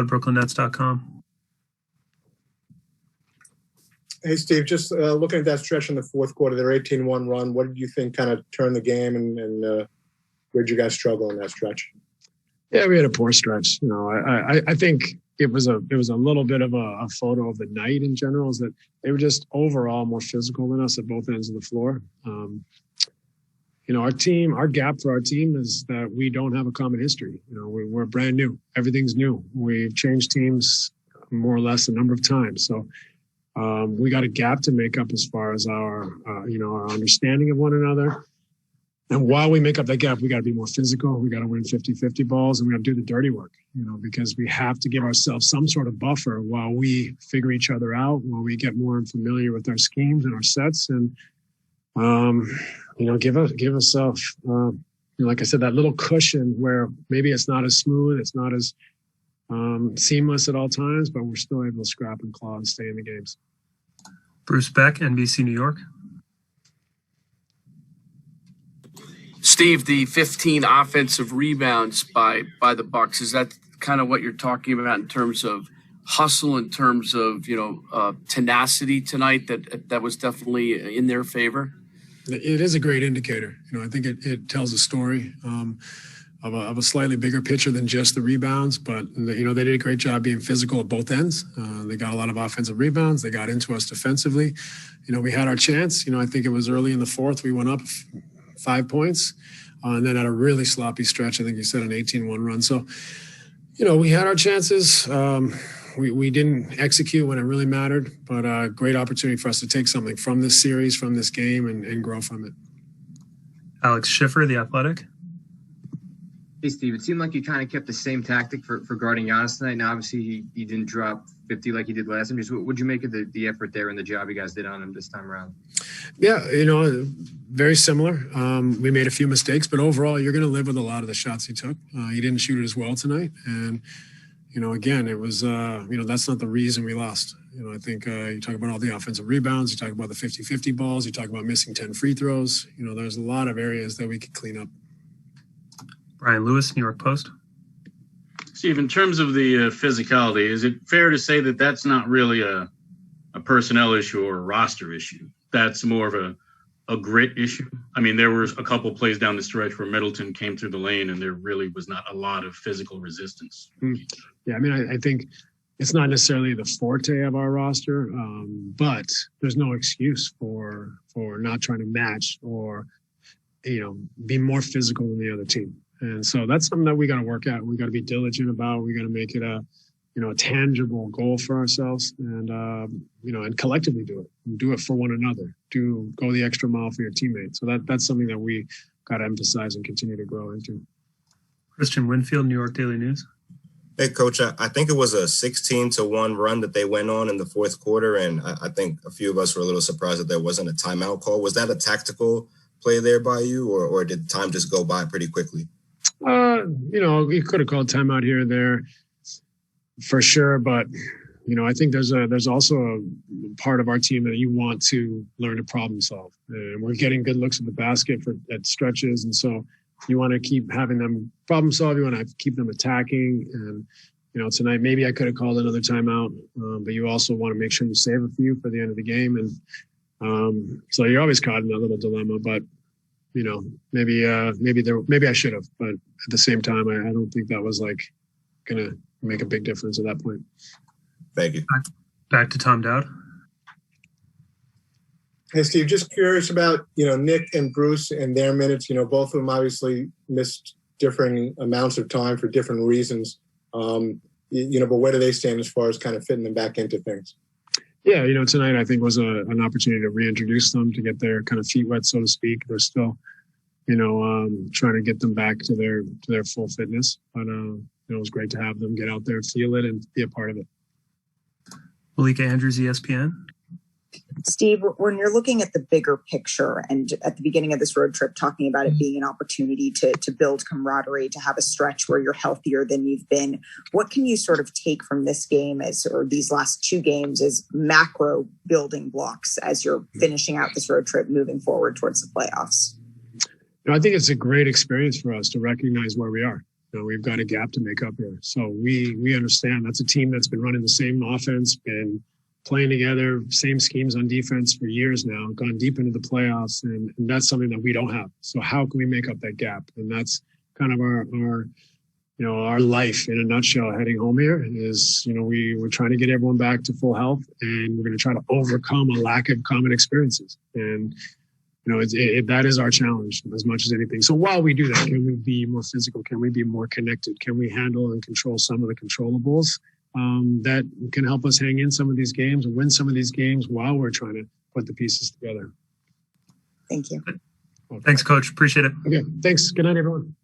BrooklynNets.com. Hey, Steve, just looking at that stretch in the fourth quarter, their 18-1 run, what did you think kind of turned the game, and where did you guys struggle in that stretch? Yeah, we had a poor stretch. I think it was a little bit of a photo of the night in general, is that they were just overall more physical than us at both ends of the floor. Our gap for our team is that we don't have a common history. We're brand new. Everything's new. We've changed teams more or less a number of times. So we got a gap to make up as far as our understanding of one another. And while we make up that gap, we got to be more physical. We got to win 50-50 balls, and we got to do the dirty work, because we have to give ourselves some sort of buffer while we figure each other out, while we get more familiar with our schemes and our sets, and give ourselves, like I said, that little cushion where maybe it's not as smooth, it's not as seamless at all times, but we're still able to scrap and claw and stay in the games. Bruce Beck, NBC New York. Steve, the 15 offensive rebounds by the Bucks, is that kind of what you're talking about in terms of hustle, in terms of tenacity tonight? That was definitely in their favor. It is a great indicator. I think it tells a story of a slightly bigger picture than just the rebounds. But they did a great job being physical at both ends. They got a lot of offensive rebounds. They got into us defensively. We had our chance. I think it was early in the fourth. We went up 5 points, and then had a really sloppy stretch. I think you said an 18-1 run. So, we had our chances. We didn't execute when it really mattered, but a great opportunity for us to take something from this series, from this game, and grow from it. Alex Schiffer, The Athletic. Hey, Steve, it seemed like you kind of kept the same tactic for guarding Giannis tonight. Now, obviously, he didn't drop 50 like he did last time. Just what would you make of the effort there and the job you guys did on him this time around? Yeah, very similar. We made a few mistakes, but overall, you're going to live with a lot of the shots he took. He didn't shoot it as well tonight. And, again, it was, that's not the reason we lost. I think you talk about all the offensive rebounds, you talk about the 50-50 balls, you talk about missing 10 free throws. There's a lot of areas that we could clean up. Brian Lewis, New York Post. Steve, in terms of the physicality, is it fair to say that that's not really a personnel issue or a roster issue? That's more of a grit issue? I mean, there were a couple plays down the stretch where Middleton came through the lane and there really was not a lot of physical resistance. Yeah, I think it's not necessarily the forte of our roster, but there's no excuse for not trying to match or, be more physical than the other team. And so that's something that we got to work at. We got to be diligent about. We got to make it a tangible goal for ourselves, and and collectively do it for one another. Go the extra mile for your teammates. So that's something that we got to emphasize and continue to grow into. Christian Winfield, New York Daily News. Hey, Coach, I think it was a 16-1 run that they went on in the fourth quarter, and I think a few of us were a little surprised that there wasn't a timeout call. Was that a tactical play there by you, or did time just go by pretty quickly? You could have called timeout here and there for sure, but I think there's also a part of our team that you want to learn to problem solve, and we're getting good looks at the basket at stretches, and so you want to keep having them problem solve. You want to keep them attacking, and tonight maybe I could have called another timeout, but you also want to make sure you save a few for the end of the game, and so you're always caught in that little dilemma, but. Maybe I should have, but at the same time, I don't think that was gonna make a big difference at that point. Thank you. Back to Tom Dowd. Hey, Steve, just curious about, Nick and Bruce and their minutes. Both of them obviously missed differing amounts of time for different reasons. But where do they stand as far as kind of fitting them back into things? Yeah, tonight I think was an opportunity to reintroduce them, to get their kind of feet wet, so to speak. They're still, trying to get them back to their full fitness. But it was great to have them get out there, feel it, and be a part of it. Malika Andrews, ESPN. Steve, when you're looking at the bigger picture and at the beginning of this road trip, talking about it being an opportunity to build camaraderie, to have a stretch where you're healthier than you've been, what can you sort of take from this game or these last two games as macro building blocks as you're finishing out this road trip, moving forward towards the playoffs? I think it's a great experience for us to recognize where we are. we've got a gap to make up here. So we understand that's a team that's been running the same offense, been playing together, same schemes on defense for years now, gone deep into the playoffs, and that's something that we don't have. So how can we make up that gap? And that's kind of our life in a nutshell heading home here is, we're trying to get everyone back to full health, and we're going to try to overcome a lack of common experiences. And, that is our challenge as much as anything. So while we do that, can we be more physical? Can we be more connected? Can we handle and control some of the controllables that can help us hang in some of these games and win some of these games while we're trying to put the pieces together? Thank you. Thanks, Coach. Appreciate it. Okay. Thanks. Good night, everyone.